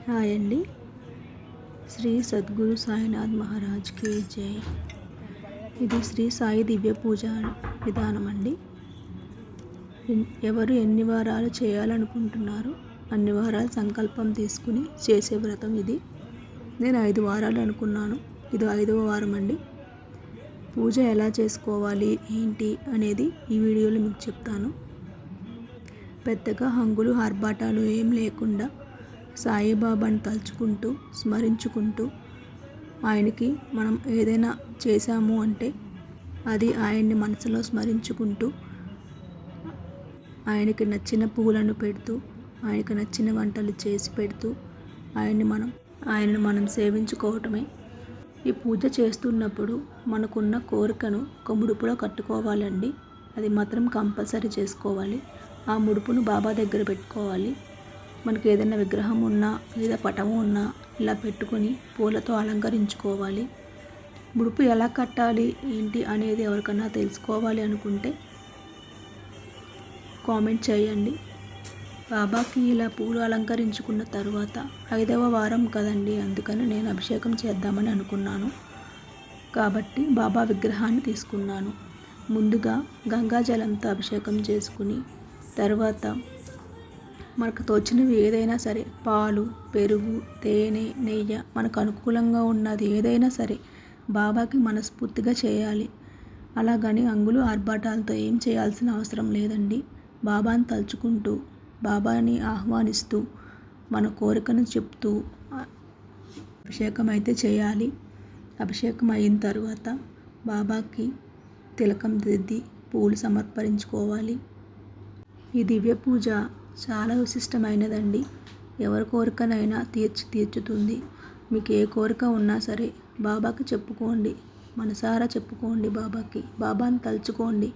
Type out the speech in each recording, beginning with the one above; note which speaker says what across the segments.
Speaker 1: Hi అండి. శ్రీ సద్గురు సాయినాథ్ మహారాజ్కి జై. ఇది శ్రీ సాయి దివ్య పూజ విధానం అండి. ఎవరు ఎన్ని వారాలు చేయాలనుకుంటున్నారో అన్ని వారాలు సంకల్పం తీసుకుని చేసే వ్రతం ఇది. నేను 5 వారాలు అనుకున్నాను. ఇది 5వ వారం అండి. పూజ ఎలా చేసుకోవాలి ఏంటి అనేది ఈ వీడియోలో మీకు చెప్తాను. పెద్దగా హంగులు ఆర్భాటాలు ఏం లేకుండా సాయిబాబాని తలుచుకుంటూ స్మరించుకుంటూ ఆయనకి మనం ఏదైనా చేశాము అంటే అది ఆయన్ని మనసులో స్మరించుకుంటూ ఆయనకి నచ్చిన పూలను పెడుతూ ఆయనకి నచ్చిన వంటలు చేసి పెడుతూ ఆయన్ని మనం సేవించుకోవటమే. ఈ పూజ చేస్తున్నప్పుడు మనకున్న కోరికను ఒక ముడుపులో కట్టుకోవాలండి. అది మాత్రం కంపల్సరీ చేసుకోవాలి. ఆ ముడుపును బాబా దగ్గర పెట్టుకోవాలి. మనకి ఏదైనా విగ్రహం ఉన్నా లేదా పటము ఉన్నా ఇలా పెట్టుకొని పూలతో అలంకరించుకోవాలి. ముడుపు ఎలా కట్టాలి ఏంటి అనేది ఎవరికన్నా తెలుసుకోవాలి అనుకుంటే కామెంట్ చేయండి. బాబాకి ఇలా పూలు అలంకరించుకున్న తర్వాత 5వ వారం కదండి, అందుకని నేను అభిషేకం చేద్దామని అనుకున్నాను. కాబట్టి బాబా విగ్రహాన్ని తీసుకున్నాను. ముందుగా గంగాజలంతో అభిషేకం చేసుకుని తర్వాత మనకు తోచినవి ఏదైనా సరే పాలు, పెరుగు, తేనె, నెయ్యి మనకు అనుకూలంగా ఉన్నది ఏదైనా సరే బాబాకి మనస్ఫూర్తిగా చేయాలి. అలాగని అంగులు ఆర్భాటాలతో ఏం చేయాల్సిన అవసరం లేదండి. బాబాని తలుచుకుంటూ బాబాని ఆహ్వానిస్తూ మన కోరికను చెప్తూ అభిషేకం అయితే చేయాలి. అభిషేకం అయిన తర్వాత బాబాకి తిలకం దిద్ది పూలు సమర్పించుకోవాలి. ఈ దివ్య పూజ చాలా విశిష్టమైనదండి. ఎవరి కోరికనైనా తీర్చుతుంది. మీకు ఏ కోరిక ఉన్నా సరే బాబాకి చెప్పుకోండి, మనసారా చెప్పుకోండి. బాబాని తలుచుకోండి.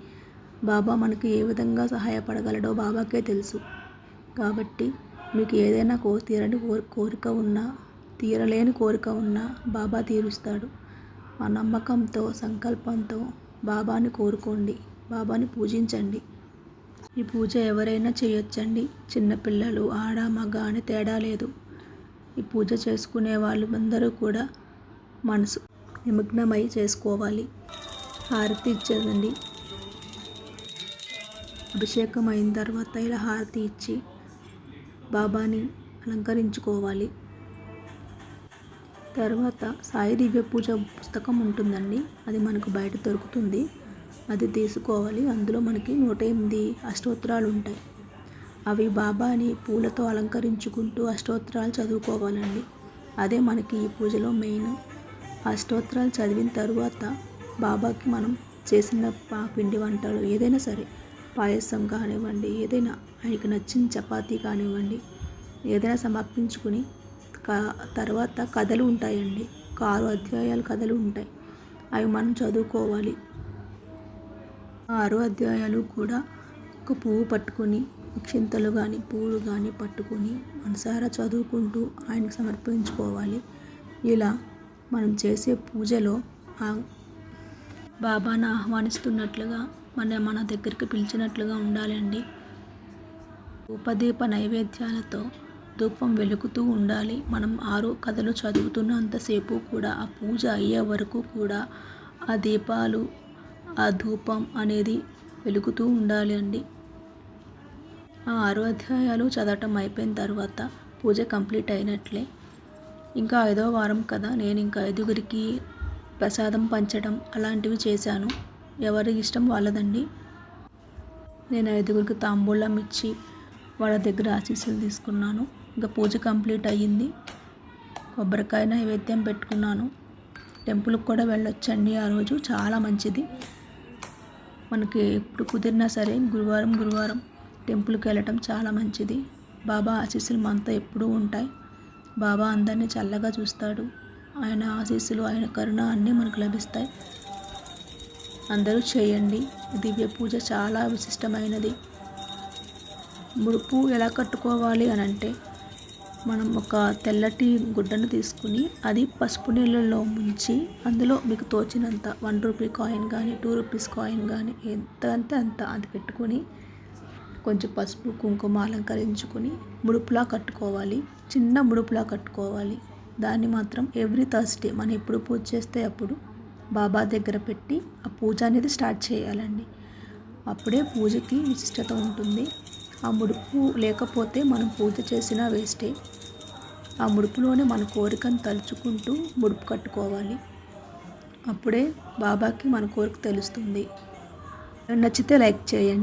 Speaker 1: బాబా మనకి ఏ విధంగా సహాయపడగలడో బాబాకే తెలుసు. కాబట్టి మీకు ఏదైనా తీరలేని కోరిక ఉన్నా బాబా తీరుస్తాడు. ఆ నమ్మకంతో సంకల్పంతో బాబాని కోరుకోండి, బాబాని పూజించండి. ఈ పూజ ఎవరైనా చేయొచ్చండి. చిన్నపిల్లలు, ఆడ మగ అని తేడా లేదు. ఈ పూజ చేసుకునే వాళ్ళు అందరూ కూడా మనసు నిమగ్నమై చేసుకోవాలి. హారతి ఇచ్చేదండి. అభిషేకం అయిన తర్వాత ఇలా హారతి ఇచ్చి బాబాని అలంకరించుకోవాలి. తర్వాత సాయి దివ్య పూజ పుస్తకం ఉంటుందండి, అది మనకు బయట దొరుకుతుంది. అది తీసుకోవాలి. అందులో మనకి 108 అష్టోత్తరాలు ఉంటాయి. అవి బాబాని పూలతో అలంకరించుకుంటూ అష్టోత్తరాలు చదువుకోవాలండి. అదే మనకి ఈ పూజలో మెయిన్. అష్టోత్తరాలు చదివిన తర్వాత బాబాకి మనం చేసిన పిండి వంటలు ఏదైనా సరే, పాయసం కానివ్వండి, ఏదైనా ఆయనకి నచ్చిన చపాతీ కానివ్వండి, ఏదైనా సమర్పించుకుని తర్వాత కథలు ఉంటాయండి. 6 అధ్యాయాలు కథలు ఉంటాయి. అవి మనం చదువుకోవాలి. 6 అధ్యాయాలు కూడా ఒక పువ్వు పట్టుకొని, అక్షింతలు కానీ పువ్వులు కానీ పట్టుకొని మనసారా చదువుకుంటూ ఆయనకు సమర్పించుకోవాలి. ఇలా మనం చేసే పూజలో బాబాను ఆహ్వానిస్తున్నట్లుగా మన దగ్గరికి పిలిచినట్లుగా ఉండాలండి. ధూపదీప నైవేద్యాలతో ధూపం వెలుగుతూ ఉండాలి. మనం 6 కథలు చదువుతున్నంతసేపు కూడా ఆ పూజ అయ్యే వరకు కూడా ఆ దీపాలు, ఆ ధూపం అనేది వెలుగుతూ ఉండాలి అండి. ఆ 6 అధ్యాయాలు చదవటం అయిపోయిన తర్వాత పూజ కంప్లీట్ అయినట్లే. ఇంకా 5వ వారం కదా, నేను ఇంకా 5గురికి ప్రసాదం పంచడం అలాంటివి చేశాను. ఎవరి ఇష్టం వాళ్ళదండి. నేను 5గురికి తాంబూలం ఇచ్చి వాళ్ళ దగ్గర ఆశీస్సులు తీసుకున్నాను. ఇంకా పూజ కంప్లీట్ అయ్యింది. కొబ్బరికాయ నైవేద్యం పెట్టుకున్నాను. టెంపుల్కి కూడా వెళ్ళొచ్చండి. ఆ రోజు చాలా మంచిది. మనకి ఎప్పుడు కుదిరినా సరే గురువారం టెంపుల్కి వెళ్ళటం చాలా మంచిది. బాబా ఆశీస్సులు మనతో ఎప్పుడూ ఉంటాయి. బాబా అందరినీ చల్లగా చూస్తాడు. ఆయన ఆశీస్సులు, ఆయన కరుణ అన్నీ మనకు లభిస్తాయి. అందరూ చేయండి. దివ్య పూజ చాలా విశిష్టమైనది. ముడుపు ఎలా కట్టుకోవాలి అని అంటే, మనం ఒక తెల్లటి గుడ్డను తీసుకుని అది పసుపు నీళ్ళల్లో ముంచి అందులో మీకు తోచినంత 1 రూపీ కాయిన్ కానీ 2 రూపీస్ కాయిన్ కానీ ఎంత అంటే అంత అది పెట్టుకొని కొంచెం పసుపు కుంకుమ అలంకరించుకొని ముడుపులా కట్టుకోవాలి. చిన్న ముడుపులా కట్టుకోవాలి. దాన్ని మాత్రం ఎవ్రీ థర్స్డే మనం ఎప్పుడు పూజ చేస్తే అప్పుడు బాబా దగ్గర పెట్టి ఆ పూజ అనేది స్టార్ట్ చేయాలండి. అప్పుడే పూజకి విశిష్టత ఉంటుంది. ఆ ముడుపు లేకపోతే మనం పూజ చేసినా వేస్టే. ఆ ముడుపులోనే మన కోరికను తలుచుకుంటూ ముడుపు కట్టుకోవాలి. అప్పుడే బాబాకి మన కోరిక తెలుస్తుంది. నచ్చితే లైక్ చేయండి.